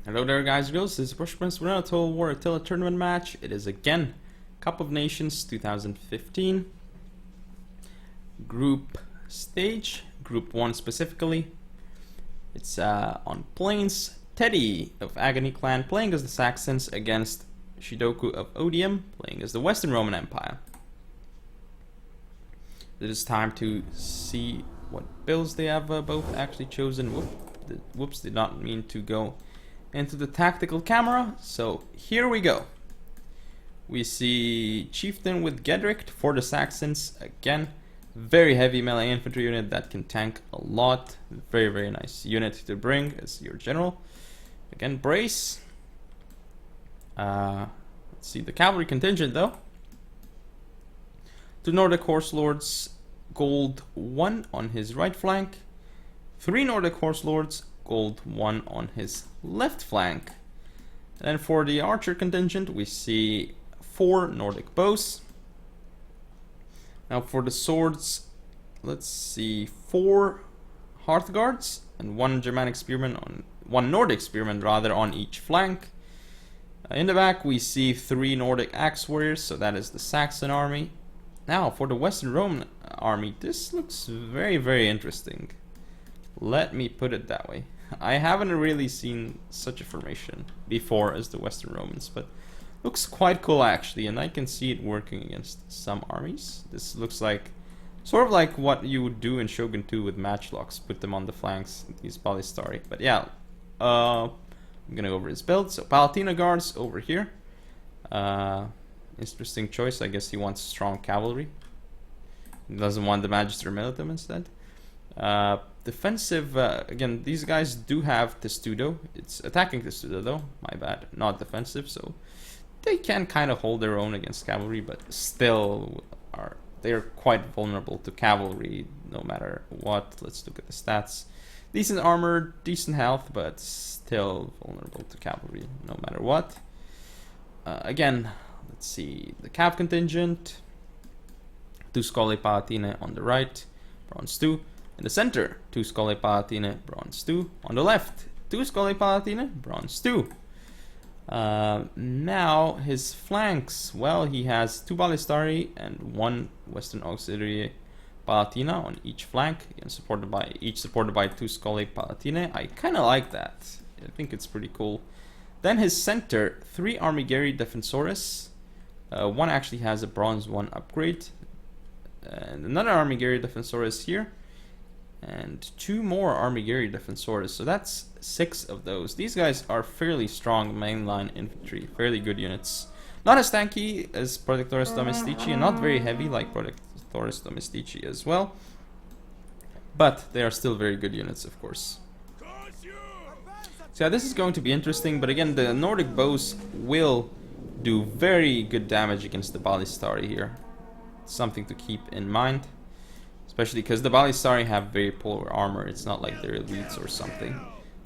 Hello there guys and girls, this is Brush Prince. We're on a Total War Attila tournament match. It is again Cup of Nations 2015 group stage, group 1 specifically. It's on Plains. Teddy of Agony Clan playing as the Saxons against Shidoku of Odium playing as the Western Roman Empire. It is time to see what builds they have both actually chosen. Whoops, did not mean to go into the tactical camera. So here we go. We see Chieftain with Gedrick for the Saxons. Again, very heavy melee infantry unit that can tank a lot. Very nice unit to bring as your general. Again, brace. Let's see the cavalry contingent though. 2 Nordic Horse Lords, gold 1 on his right flank. 3 Nordic Horse Lords, gold 1 on his left flank. And for the archer contingent we see 4 Nordic bows. Now for the swords, let's see, 4 Hearthguards and 1 Germanic spearman on 1 Nordic spearman rather on each flank. In the back we see 3 Nordic axe warriors, so that is the Saxon army. Now for the Western Roman army, this looks very interesting. Let me put it that way. I haven't really seen such a formation before as the Western Romans, but looks quite cool actually, and I can see it working against some armies. This looks like sort of like what you would do in Shogun 2 with matchlocks, put them on the flanks, these Ballistari. But yeah, I'm gonna go over his build. So Palatina guards over here. Interesting choice. I guess he wants strong cavalry. He doesn't want the Magister Militum instead. Defensive, again, these guys do have Testudo. It's attacking Testudo though, my bad, not defensive, so they can kind of hold their own against cavalry, but still they're quite vulnerable to cavalry no matter what. Let's look at the stats. Decent armor, decent health, but still vulnerable to cavalry no matter what. Again, let's see the Cav contingent. 2 Scoli Palatine on the right, bronze 2. In the center, 2 Scoli Palatine, bronze 2. On the left, 2 Scoli Palatine, bronze 2. Now, his flanks, well, he has 2 Ballistari and 1 Western Auxiliary Palatina on each flank, and supported by 2 Scoli Palatine. I kind of like that. I think it's pretty cool. Then his center, 3 Armigeri Defensoris. 1 actually has a bronze 1 upgrade. And another Armigeri Defensoris here. And 2 more Armigeri Defensores, so that's 6 of those. These guys are fairly strong mainline infantry, fairly good units. Not as tanky as Protectores Domestici, and not very heavy like Protectores Domestici as well. But they are still very good units, of course. So yeah, this is going to be interesting, but again, the Nordic bows will do very good damage against the Ballistari here. Something to keep in mind. Especially because the Ballistari have very poor armor, it's not like they're elites or something.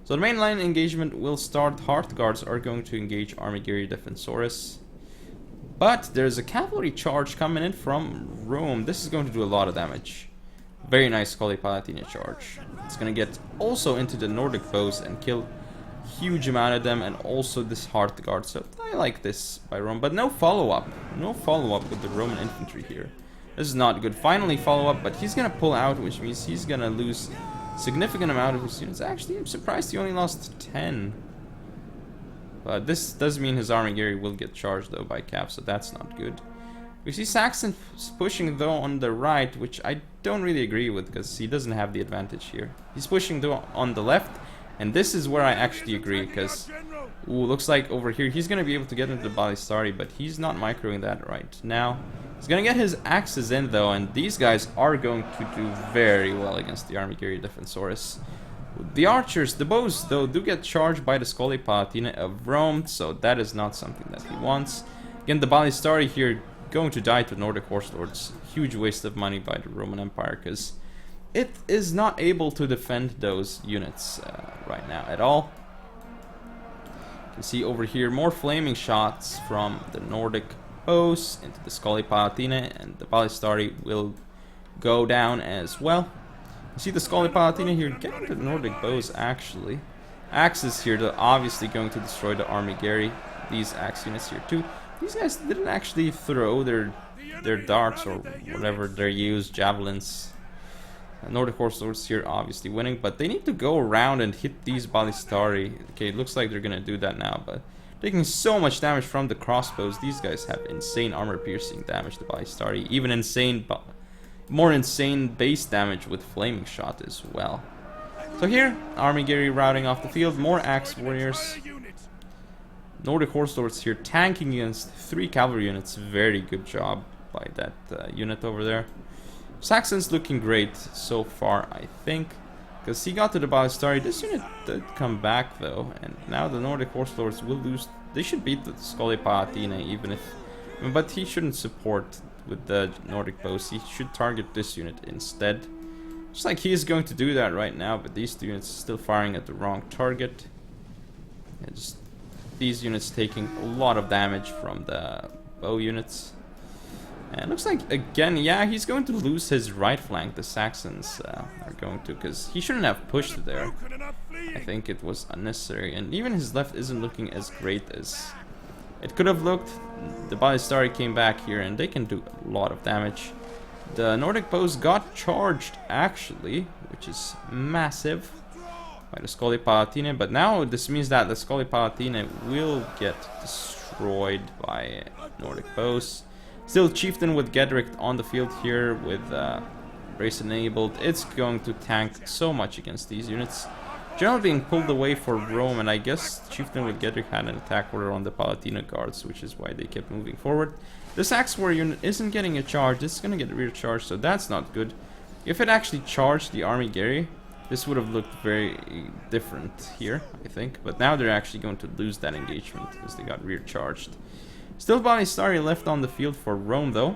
So the mainline engagement will start. Hearthguards are going to engage Armigeri Defensoris. But there's a cavalry charge coming in from Rome. This is going to do a lot of damage. Very nice Scoli Palatine charge. It's going to get also into the Nordic bows and kill a huge amount of them, and also this Hearthguard. So I like this by Rome, but no follow-up. No follow-up with the Roman infantry here. This is not good. Finally follow up, but he's gonna pull out, which means he's gonna lose significant amount of his units. Actually, I'm surprised he only lost 10. But this does mean his Armigeri will get charged though by Cav, so that's not good. We see Saxon pushing though on the right, which I don't really agree with because he doesn't have the advantage here. He's pushing though on the left, and this is where I actually agree because looks like over here he's gonna be able to get into the Ballistari, but he's not microing that right now. He's gonna get his axes in though, and these guys are going to do very well against the Armigeri Defensoris. The archers, the bows though, do get charged by the Scoli Palatine of Rome, so that is not something that he wants. Again, the Ballistari here going to die to Nordic Horse Lords. Huge waste of money by the Roman Empire because it is not able to defend those units right now at all. You can see over here more flaming shots from the Nordic bows into the Scoli Palatine, and the Ballistari will go down as well. You see the Scoli Palatine here getting the Nordic bows actually. Axes here, they're obviously going to destroy the army Gary. These axe units here too. These guys didn't actually throw their darts or whatever they use, javelins. Nordic Horse Lords here obviously winning, but they need to go around and hit these Ballistari. Okay, it looks like they're gonna do that now, but taking so much damage from the crossbows. These guys have insane armor piercing damage, the Ballistari. Even more insane base damage with flaming shot as well. So here, Army Gary routing off the field, more axe warriors. Nordic Horse Lords here tanking against 3 cavalry units. Very good job by that unit over there. Saxon's looking great so far, I think, because he got to the Ballistari. This unit did come back though, and now the Nordic Horse Lords will lose. They should beat the Scully Palatine, even if, but he shouldn't support with the Nordic bows. He should target this unit instead. Looks like he is going to do that right now, but these 2 units are still firing at the wrong target. And just these units taking a lot of damage from the bow units. And looks like, again, yeah, he's going to lose his right flank. The Saxons are going to, because he shouldn't have pushed there. I think it was unnecessary. And even his left isn't looking as great as it could have looked. The Ballistari came back here, and they can do a lot of damage. The Nordic bows got charged, actually, which is massive, by the Scully Palatine. But now this means that the Scully Palatine will get destroyed by Nordic bows. Still, Chieftain with Gedrick on the field here with Brace enabled. It's going to tank so much against these units. General being pulled away for Rome, and I guess Chieftain with Gedrick had an attack order on the Palatina guards, which is why they kept moving forward. This Axe Warrior unit isn't getting a charge. This is going to get rear charge, so that's not good. If it actually charged the Army Gary, this would have looked very different here, I think. But now they're actually going to lose that engagement because they got rear charged. Still Ballistari left on the field for Rome though.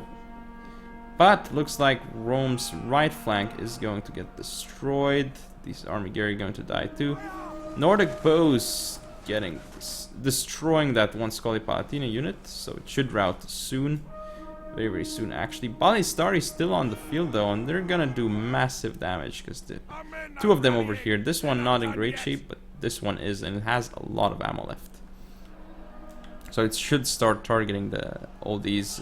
But looks like Rome's right flank is going to get destroyed. These Army Gary going to die too. Nordic bows destroying that one Scully Palatine unit, so it should rout soon. Very, very soon actually. Ballistari still on the field though, and they're gonna do massive damage because the 2 of them over here. This one not in great shape, but this one is, and it has a lot of ammo left. So it should start targeting all these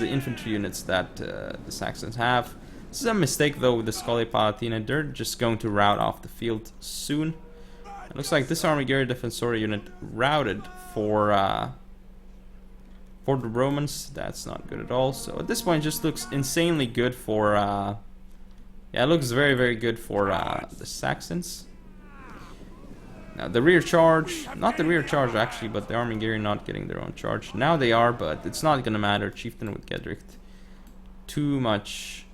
infantry units that the Saxons have. This is a mistake though with the Scully Palatine. They're just going to rout off the field soon. It looks like this Army Gary Defensori unit routed for the Romans. That's not good at all. So at this point, it just looks insanely good for. Yeah, it looks very, very good for the Saxons. Now the rear charge, not the rear charge actually, but the Army Gary not getting their own charge. Now they are, but it's not gonna matter. Chieftain with Gedrick, too much.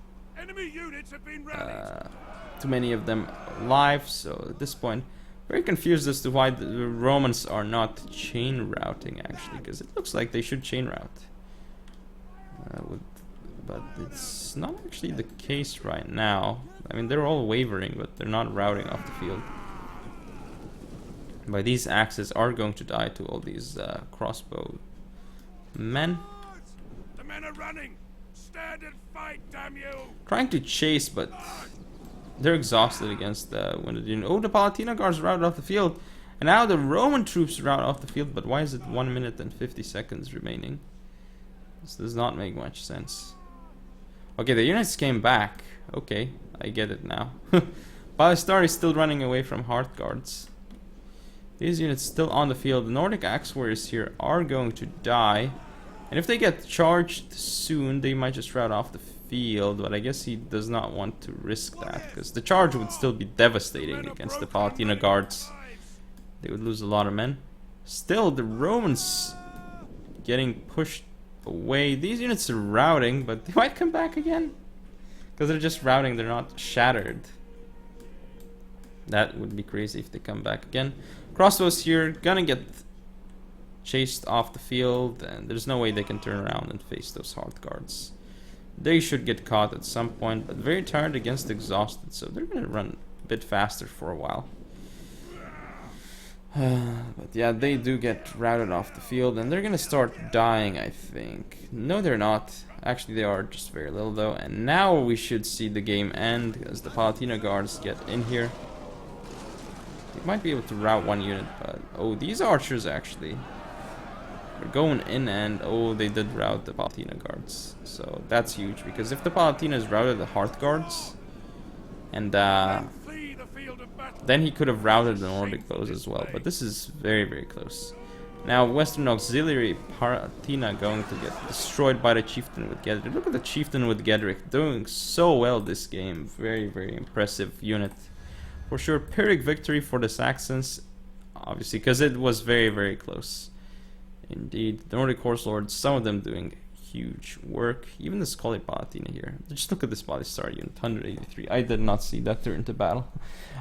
Too many of them alive. So at this point, very confused as to why the Romans are not chain routing actually, because it looks like they should chain route. But it's not actually the case right now. I mean, they're all wavering, but they're not routing off the field. But these axes are going to die to all these crossbow men. The men are running. Stand and fight, damn you! Trying to chase, but they're exhausted against the wounded unit. Oh, the Palatina guards routed off the field, and now the Roman troops route off the field. But why is it 1 minute and 50 seconds remaining? This does not make much sense. Okay, the units came back. Okay, I get it now. Ballistari is still running away from Hearth Guards. These units still on the field. The Nordic Axe Warriors here are going to die. And if they get charged soon, they might just rout off the field. But I guess he does not want to risk that, because the charge would still be devastating against the Palatina guards. They would lose a lot of men. Still, the Romans getting pushed away. These units are routing, but they might come back again. Because they're just routing, they're not shattered. That would be crazy if they come back again. Crossbows here, gonna get chased off the field, and there's no way they can turn around and face those Hearth Guards. They should get caught at some point, but very tired against exhausted, so they're gonna run a bit faster for a while. But yeah, they do get routed off the field, and they're gonna start dying, I think. No, they're not. Actually, they are just very little, though. And now we should see the game end, as the Palatina guards get in here. He might be able to rout one unit, but oh, these archers actually are going in, and oh, they did rout the Palatina guards. So that's huge, because if the Palatina is routed the Hearth guards, and Flee the field of battle. then he could have routed the Nordic bows as well. But this is very, very close. Now, Western Auxiliary Palatina going to get destroyed by the Chieftain with Gedrick. Look at the Chieftain with Gedrick doing so well this game. Very, very impressive unit. For sure, Pyrrhic victory for the Saxons, obviously, because it was very, very close. Indeed, the Nordic Horse Lords, some of them doing huge work. Even the Scully Palatina here. Just look at this Body Star unit, 183. I did not see that turn into battle.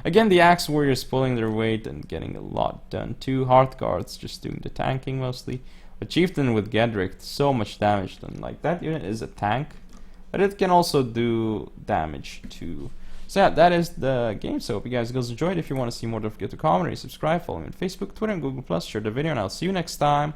Again, the Axe Warriors pulling their weight and getting a lot done too. Hearth Guards just doing the tanking mostly. The Chieftain with Gedrick, so much damage done. Like, that unit is a tank, but it can also do damage too. So yeah, that is the game. So hope you guys enjoyed. If you want to see more, don't forget to comment or subscribe. Follow me on Facebook, Twitter, and Google+. Share the video, and I'll see you next time.